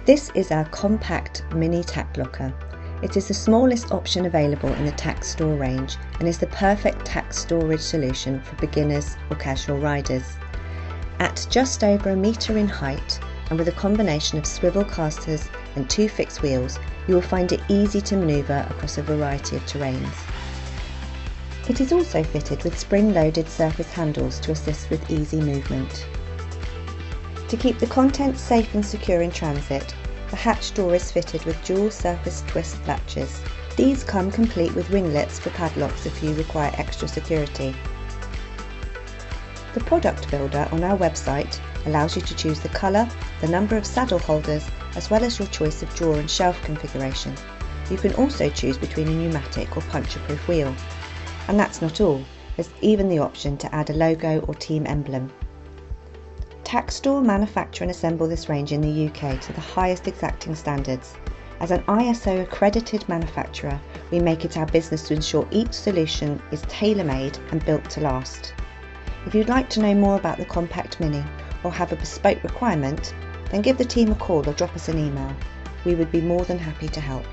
This is our compact mini tack locker. It is the smallest option available in the Tack store range and is the perfect tack storage solution for beginners or casual riders. At just over 1 metre in height and with a combination of swivel casters and 2 fixed wheels, you will find it easy to manoeuvre across a variety of terrains. It is also fitted with spring-loaded surface handles to assist with easy movement. To keep the contents safe and secure in transit, the hatch door is fitted with dual surface twist latches. These come complete with ringlets for padlocks if you require extra security. The product builder on our website allows you to choose the colour, the number of saddle holders, as well as your choice of drawer and shelf configuration. You can also choose between a pneumatic or puncture-proof wheel. And that's not all, there's even the option to add a logo or team emblem. Tack Store manufacture and assemble this range in the UK to the highest exacting standards. As an ISO accredited manufacturer, we make it our business to ensure each solution is tailor-made and built to last. If you'd like to know more about the Compact Mini or have a bespoke requirement, then give the team a call or drop us an email. We would be more than happy to help.